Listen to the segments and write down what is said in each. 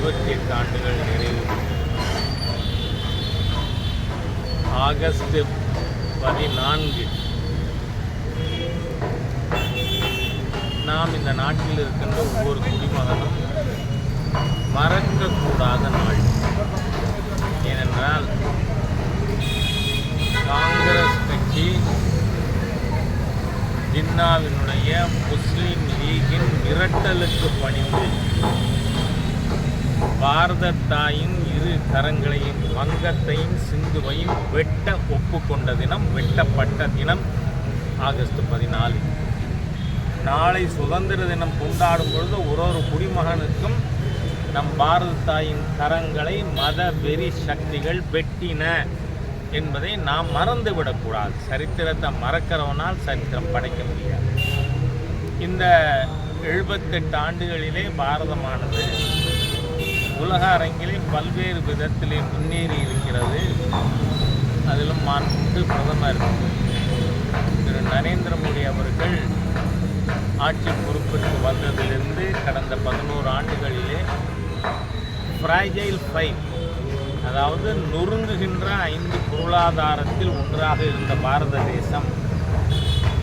78 ஆண்டுகள் நிறைவு. ஆகஸ்ட் 14 நாம் இந்த நாட்டில் இருக்கின்ற ஒவ்வொரு குடிமகனும் மறக்கக்கூடாத நாள். ஏனென்றால் காங்கிரஸ் கட்சி ஜின்னாவினுடைய முஸ்லீம் லீகின் மிரட்டலுக்கு பணிந்து பாரத தாயின் இரு கரங்களையும் வங்கத்தையும் சிந்துவையும் வெட்ட ஒப்புக்கொண்ட தினம், வெட்டப்பட்ட தினம் ஆகஸ்ட் 14. நாளை சுதந்திர தினம் கொண்டாடும் பொழுது ஒரு குடிமகனுக்கும் நம் பாரத தாயின் கரங்களை மத வெறி சக்திகள் வெட்டின என்பதை நாம் மறந்துவிடக்கூடாது. சரித்திரத்தை மறக்கிறவனால் சரித்திரம் படைக்க முடியாது. இந்த 78 ஆண்டுகளிலே பாரதமானது உலக அரங்கிலே பல்வேறு விதத்திலே முன்னேறி இருக்கிறது. அதிலும் மாண்புமிகு பிரதமர் திரு நரேந்திர மோடி அவர்கள் ஆட்சி பொறுப்பிற்கு வந்ததிலிருந்து கடந்த 11 ஆண்டுகளிலே ஃப்ராஜைல் 5, அதாவது நொறுங்குகின்ற 5 பொருளாதாரத்தில் ஒன்றாக இருந்த பாரத தேசம்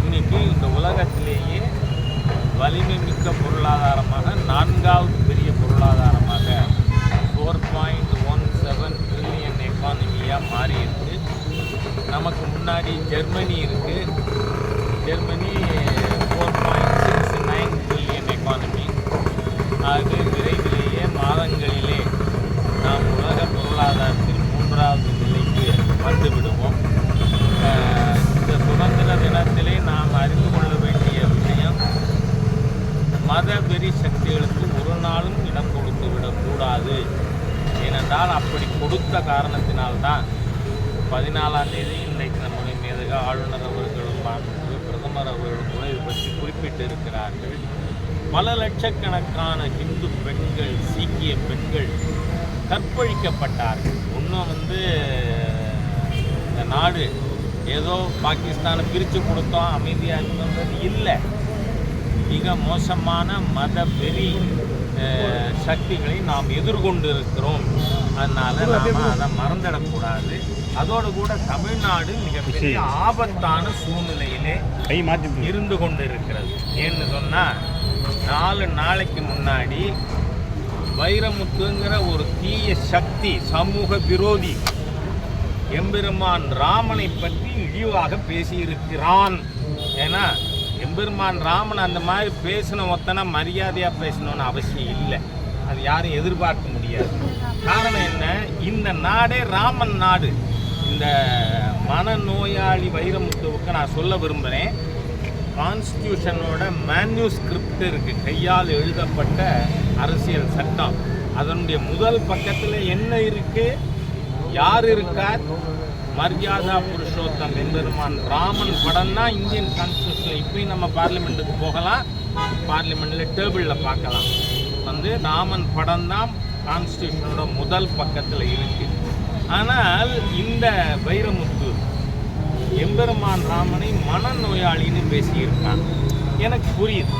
இன்னைக்கு இந்த உலகத்திலேயே வலிமை மிக்க பொருளாதாரமாக 4வது பெரிய பொருளாதாரமாக 4.17 ட்ரில்லியன் எக்கானமியாக மாறி இருக்கு. நமக்கு முன்னாடி ஜெர்மனி இருக்குது. Germany 4.69 trillion economy. ஆகவே விரைவிலேயே மாதங்களிலே நாம் உலக பொருளாதாரத்தில் 3வது நிலைக்கு வந்துவிடுவோம். இந்த சுதந்திர தினத்திலே நாம் அறிந்து கொள்ள வேண்டிய விஷயம், மத வெறி சக்திகளுக்கு ஒரு நாளும் இடம் கொடுத்து விடக்கூடாது. ஏனென்றால் அப்படி கொடுத்த காரணத்தினால்தான் 14ஆம் தேதி இன்றைக்கு நம்முடைய மேதக ஆளுநர் அவர்களும் பிரதமர் அவர்களும் கூட இது பற்றி குறிப்பிட்டு இருக்கிறார்கள். பல லட்சக்கணக்கான இந்து பெண்கள், சீக்கிய பெண்கள் கற்பழிக்கப்பட்டார்கள். இன்னும் இந்த நாடு ஏதோ பாகிஸ்தானை பிரித்து கொடுத்தோம் அமைதியாக இருந்தது இல்லை. மிக மோசமான மத வெறி சக்திகளை நாம் எதிர்கொண்டு இருக்கிறோம். அதனால் நாம் அதை மறந்துடக்கூடாது. அதோடு கூட தமிழ்நாடு மிகப்பெரிய ஆபத்தான சூழ்நிலையிலே இருந்து கொண்டு இருக்கிறது. ஏன்னு சொன்னால் 4 நாளைக்கு முன்னாடி வைரமுத்துங்கிற ஒரு தீய சக்தி, சமூக விரோதி எம்பெருமான் ராமனை பற்றி இழிவாக பேசியிருக்கிறான். ஏன்னா எம்பெருமான் ராமன் அந்த மாதிரி பேசின ஒத்தனை மரியாதையாக பேசணும்னு அவசியம் இல்லை. அது யாரும் எதிர்பார்க்க முடியாது. காரணம் என்ன? இந்த நாடே ராமன் நாடு. இந்த மனநோயாளி வைரமுத்துவுக்கு நான் சொல்ல விரும்புகிறேன், கான்ஸ்டியூஷனோட மேன்யூஸ்கிரிப்ட் இருக்குது, கையால் எழுதப்பட்ட அரசியல் சட்டம். அதனுடைய முதல் பக்கத்தில் என்ன இருக்குது, யார் இருக்கார்? மரியாதா புருஷோத்தம் எம்பெருமான் ராமன் படம் தான் இந்தியன் கான்ஸ்டியூஷன். இப்போயும் நம்ம பார்லிமெண்ட்டுக்கு போகலாம், பார்லிமெண்ட்டில் டேபிளில் பார்க்கலாம். ராமன் படம் தான் கான்ஸ்டியூஷனோட முதல் பக்கத்தில் இருக்குது. ஆனால் இந்த வைரமுத்து எம்பெருமான் ராமனை மனநோயாளின்னு பேசியிருக்கான். எனக்கு புரியுது.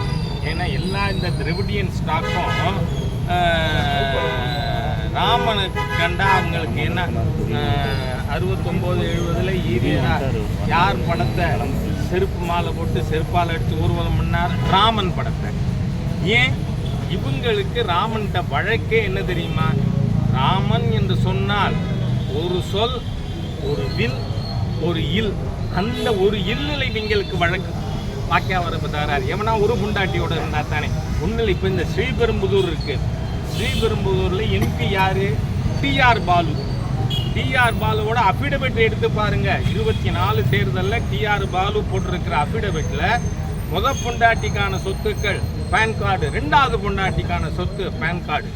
ஏன்னா எல்லா இந்த திராவிடியன் ஸ்டாக்கும் ராமனுக்கு கண்டா அவங்களுக்கு என்ன 69-70 ஈரியரா யார் படத்தை செருப்பு மாலை போட்டு செருப்பால் எடுத்து ஊர்வலம் பண்ணார்? ராமன் படத்தை. ஏன் இவங்களுக்கு ராமன்கிட்ட வழக்கே என்ன தெரியுமா? ராமன் என்று சொன்னால் ஒரு சொல், ஒரு வில், ஒரு இல். அந்த ஒரு இல்லில் இவங்களுக்கு வழக்கு வாக்கியா வரப்பு தகராறு. எவனா ஒரு புண்டாட்டியோட இருந்தா தானே ஒன்றில். இப்போ இந்த ஸ்ரீபெரும்புதூர் இருக்குது. ஸ்ரீபெரும்புதூரில் எம்பி யார்? டிஆர் பாலு. டிஆர் பாலுவோட அஃபிடவிட் எடுத்து பாருங்கள். 24 தேர்தலில் டிஆர் பாலு போட்டிருக்கிற அஃபிடவிட்டில் முதல் பொண்டாட்டிக்கான சொத்துக்கள் பேன் கார்டு, 2வது பொண்டாட்டிக்கான சொத்து pan card.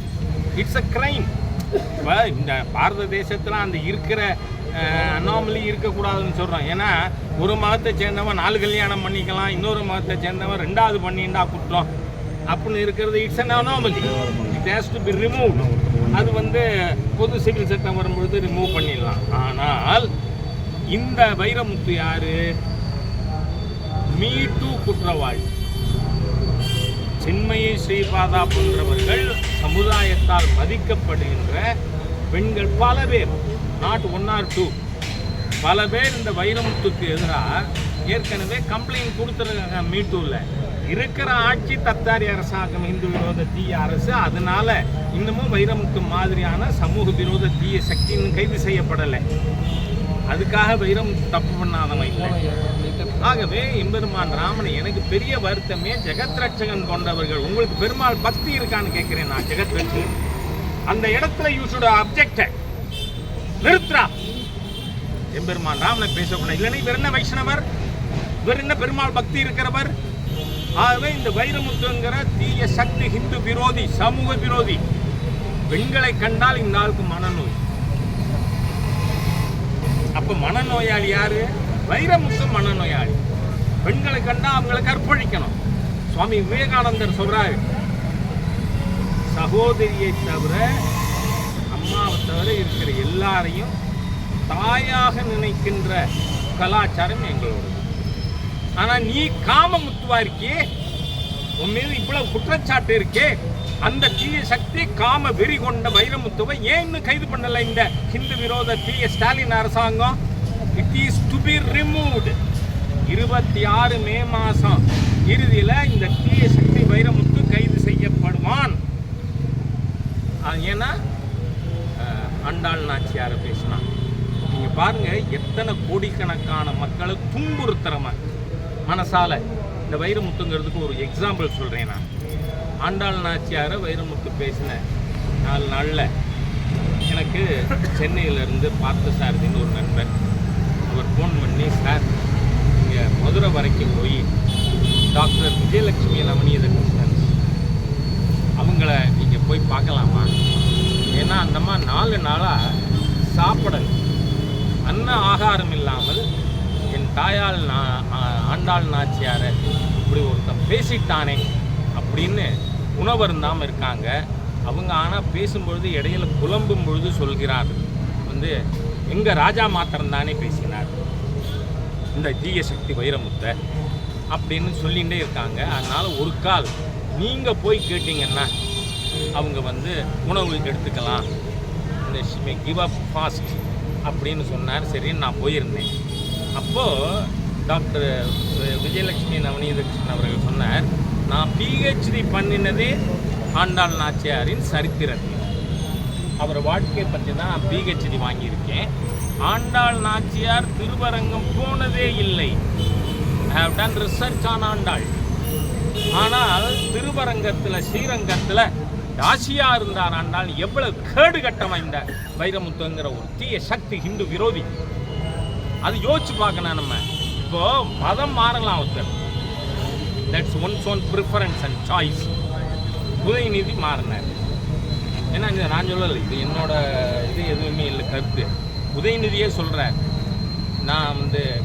It's a crime. இப்போ இந்த பாரத தேசத்தில் அந்த இருக்கிற அனாமலி இருக்கக்கூடாதுன்னு சொல்கிறோம். ஏன்னா ஒரு மதத்தை சேர்ந்தவன் 4 கல்யாணம் பண்ணிக்கலாம், இன்னொரு மதத்தை சேர்ந்தவன் 2வது பண்ணிண்டா குற்றம் அப்படின்னு இருக்கிறது. It's an anomaly. It has to be remove. அது பொது சிவில் சட்டம் வரும்பொழுது ரிமூவ் பண்ணிடலாம். ஆனால் இந்த வைரமுத்து யாரு? மீ டூ குற்றவாளி. சின்மயி ஸ்ரீபாதா போன்றவர்கள் சமுதாயத்தால் மதிக்கப்படுகின்ற பெண்கள் பல பேர், நாட் 1 or 2, பல பேர் இந்த வைரமுத்துக்கு எதிராக ஏற்கனவே கம்ப்ளைண்ட் கொடுத்துருக்காங்க. மீட்டூவில் இருக்கிற ஆட்சி தத்தாரி அரசாங்கம், இந்து விரோத தீய அரசு. அதனால இன்னமும் வைரமுத்து மாதிரியான சமூக விரோத தீய சக்தின்னு கைது செய்யப்படலை. அதுக்காக வைரமுத்து தப்பு பண்ணாதவன் இல்லை. ஆகவே எம்பெருமான் ராமனை எனக்கு பெரிய வருத்தமே ஜெகத் ரட்சகன் கொண்டவர்கள். உங்களுக்கு பெருமாள் பக்தி இருக்கான்னு கேட்கிறேன் நான். ஜெகத் ரட்சகன் அந்த இடத்துல யூ ஷுட் அப்ஜெக்ட், நிறுத்துறா. எம்பெருமான் ராமனை பேசக்கூடாது. இல்லைன்னா இவர் என்ன வைஷ்ணவர், இவர் என்ன பெருமாள் பக்தி இருக்கிறவர்? ஆகவே இந்த வைரமுத்துங்கிற தீய சக்தி ஹிந்து விரோதி, சமூக விரோதி. பெண்களை கண்டால் இந்த ஆளுக்கு மனநோய். அப்ப மனநோயாளி யாரு? வைரமுத்து மனநோயாளி. பெண்களை கண்டா அவங்களை கற்பழிக்கணும். சுவாமி விவேகானந்தர் சொல்றாரு, சகோதரியை தவிர, அம்மாவை தவிர இருக்கிற எல்லாரையும் தாயாக நினைக்கின்ற கலாச்சாரம் எங்களோட. ஆனா நீ காம முத்துவா இருக்கே, உன் மீது இவ்வளவு குற்றச்சாட்டு இருக்கே, அந்த தீய சக்தி காம வெறி கொண்ட வைரமுத்துவை ஏன் இன்னும் கைது பண்ணல இந்த ஹிந்து விரோத தீய ஸ்டாலின் அரசாங்கம்? It is to be removed. 26 மே மாதம் இறுதியில் இந்த தீய சக்தி வைரமுத்து கைது செய்யப்படுவான். ஏன்னா ஆண்டாள் நாச்சியாரை பேசினான். நீங்கள் பாருங்கள், எத்தனை கோடிக்கணக்கான மக்களை துன்புறுத்துறமா மனசால. இந்த வைரமுத்துங்கிறதுக்கு ஒரு எக்ஸாம்பிள் சொல்கிறேன் நான். ஆண்டாள் நாச்சியாரை வைரமுத்து பேசின 4 நாளில் எனக்கு சென்னையிலேருந்து பார்த்த சாரதின்னு ஒரு நண்பர், அவர் ஃபோன் பண்ணி, சார் இங்கே மதுரை வரைக்கும் போய் டாக்டர் விஜயலட்சுமி நவநீத கிருஷ்ணன் அவங்கள நீங்கள் போய் பார்க்கலாமா? ஏன்னா அந்தம்மா 4 நாளாக சாப்பிடல், அன்ன ஆகாரம் இல்லாமல் என் தாயால் ஆண்டாள் நாச்சியாரை இப்படி ஒருத்தன் பேசிட்டானே அப்படின்னு உணவருந்தாமல் இருக்காங்க. அவங்க ஆனால் பேசும்பொழுது இடையில புலம்பும் பொழுது சொல்கிறார், எங்கள் ராஜா மாத்திரம் தானே பேசினார் இந்த தீய சக்தி வைரமுத்தை அப்படின்னு சொல்லிகிட்டே இருக்காங்க. அதனால் ஒரு கால் நீங்கள் போய் கேட்டிங்கன்னா அவங்க உணவு எடுத்துக்கலாம், இந்த கிவ் அப் ஃபாஸ்ட் அப்படின்னு சொன்னார். சரின்னு நான் போயிருந்தேன். அப்போது டாக்டர் விஜயலட்சுமி நவநீத கிருஷ்ணன் அவர்கள் சொன்னார், நான் பிஹெச்டி பண்ணினதே ஆண்டாள் நாச்சியாரின் சரித்திரத்தில். அவர் வாழ்க்கையை பற்றி தான் பிஹெச்டி வாங்கியிருக்கேன். ஆண்டாள் நாச்சியார் திருவரங்கம் போனதே இல்லை. I have done research on Andal. ஆனால் திருவரங்கத்தில், ஸ்ரீரங்கத்தில் தாசியா இருந்தார் ஆண்டாள். எவ்வளவு கேடு கட்டமாக இந்த வைரமுத்துங்கிற ஒரு தீய சக்தி ஹிந்து விரோதி. அது யோசிச்சு பார்க்கணும். நம்ம இப்போ மதம் மாறலாம் ஒருத்தர், that's once own preference and choice. Udhayanidhi மாறினார். ஏன்னா நான் சொல்லலை, இது என்னோட இது எதுவுமே இல்லை கருத்து. உதயநிதியே சொல்கிறார், நான்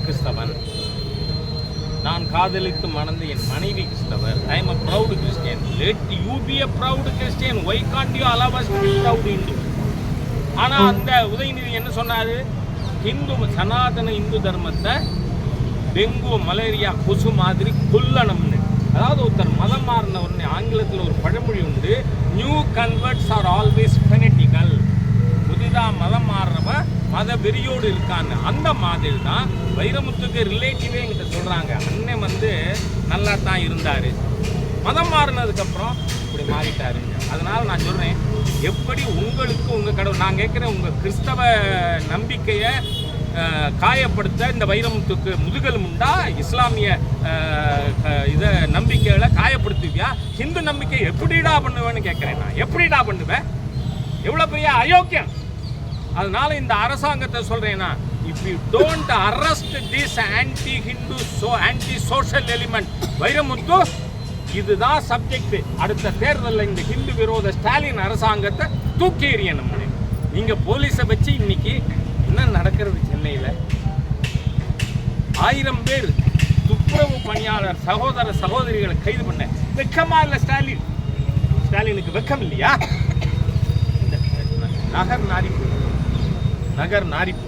கிறிஸ்தவன், நான் காதலித்து மணந்து என் மனைவி கிறிஸ்தவர், I am a proud Christian. Let you be a proud Christian, why can't you allow us to be proud Hindu? ஆனால் அந்த உதயநிதி என்ன சொன்னார்? சனாதன இந்து தர்மத்தை டெங்கு மலேரியா கொசு மாதிரி கொல்லணும்னு. அதாவது ஒருத்தர் மதம் மாறின உடனே ஆங்கிலத்தில் ஒரு பழமொழி உண்டு, நியூ கன்வெர்ட்ஸ் ஆர் ஆல்வேஸ் ஃபெனட்டிக்கல். புதிதாக மதம் மாறுறவ மத வெறியோடு இருக்கான்னு. அந்த மாதிரி தான் வைரமுத்துக்கு ரிலேட்டிவே என்கிட்ட சொல்கிறாங்க, அண்ணன் நல்லா தான் இருந்தார், மதம் மாறினதுக்கப்புறம் இப்படி மாறிட்டாரு. அதனால் நான் சொல்கிறேன், எப்படி உங்களுக்கு உங்கள் கடவுள், நான் கேட்குறேன், உங்கள் கிறிஸ்தவ நம்பிக்கையை காயப்படுத்த இந்த வைரமுத்துக்கு முதுகெலும் உண்டா? இஸ்லாமிய இதை நம்பிக்கைகளை காயப்படுத்துவியா? ஹிந்து நம்பிக்கை எப்படிடா பண்ணுவேன்னு கேட்குறேன் நான். எப்படிடா பண்ணுவேன்? எவ்வளோ பெரிய அயோக்கியம். அதனால இந்த அரசாங்கத்தை சொல்கிறேன்னா, if you don't arrest this anti Hindu anti social element Vairamuthu, இதுதான் சப்ஜெக்ட். அடுத்த தேர்தலில் இந்த ஹிந்து விரோத ஸ்டாலின் அரசாங்கத்தை தூக்கி எறியணும். நீங்கள் போலீஸை வச்சு இன்னைக்கு என்ன நடக்கிறது? சென்னையில் 1000 பேர் துப்புரவு பணியாளர் சகோதர சகோதரிகளை கைது பண்ண வெக்கமா இல்லை ஸ்டாலின்? ஸ்டாலினுக்கு வெக்கம் இல்லையா? நகர் நாரிப்பு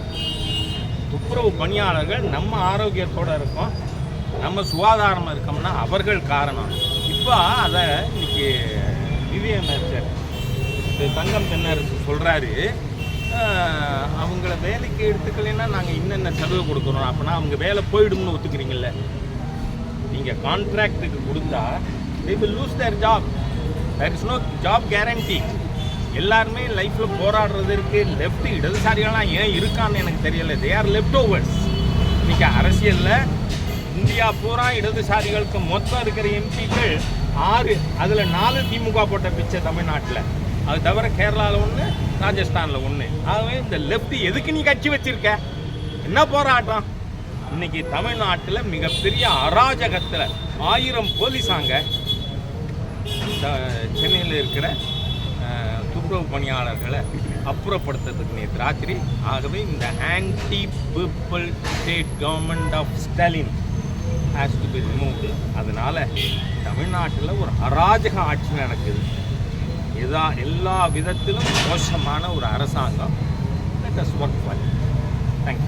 துப்புரவு பணியாளர்கள் நம்ம ஆரோக்கியத்தோடு இருக்கோம், நம்ம சுகாதாரமாக இருக்கோம்னா அவர்கள் காரணம். இப்போ குறிப்பாக அதை இன்னைக்கு நிதியமைச்சர் தங்கம் தென்னரசு சொல்கிறாரு, அவங்கள வேலைக்கு எடுத்துக்கலைன்னா நாங்கள் இன்னென்ன செலவு கொடுக்குறோம், அப்படின்னா அவங்க வேலை போயிடும்னு ஒத்துக்கிறீங்கல்ல. நீங்கள் கான்ட்ராக்டுக்கு கொடுத்தா they will lose their job. There is no job guarantee. எல்லாருமே லைஃப்பில் போராடுறதுக்கு லெஃப்ட் இடதுசாரிகள்லாம் ஏன் இருக்கான்னு எனக்கு தெரியல. They are left overs. இன்றைக்கி அரசியலில் இந்தியா பூரா இடதுசாரிகளுக்கு மொத்தம் இருக்கிற எம்பிக்கள் 6, அதில் 4 திமுக போட்ட பிச்சை தமிழ்நாட்டில். அது தவிர கேரளாவில் 1, ராஜஸ்தானில் 1. ஆகவே இந்த லெஃப்ட் எதுக்கு நீ கட்சி வச்சிருக்க? என்ன போராட்டம்? இன்னைக்கு தமிழ்நாட்டில் மிகப்பெரிய அராஜகத்தில் 1000 போலீஸாங்க சென்னையில் இருக்கிற துப்புரவு பணியாளர்களை அப்புறப்படுத்துறதுக்கு நேற்று ராத்திரி. ஆகவே இந்த anti people state government of Stalin has to be removed. அதனால் தமிழ்நாட்டில் ஒரு அராஜக ஆட்சி நடக்குது. எல்லா விதத்திலும் மோசமான ஒரு அரசாங்கம். Let us work for it.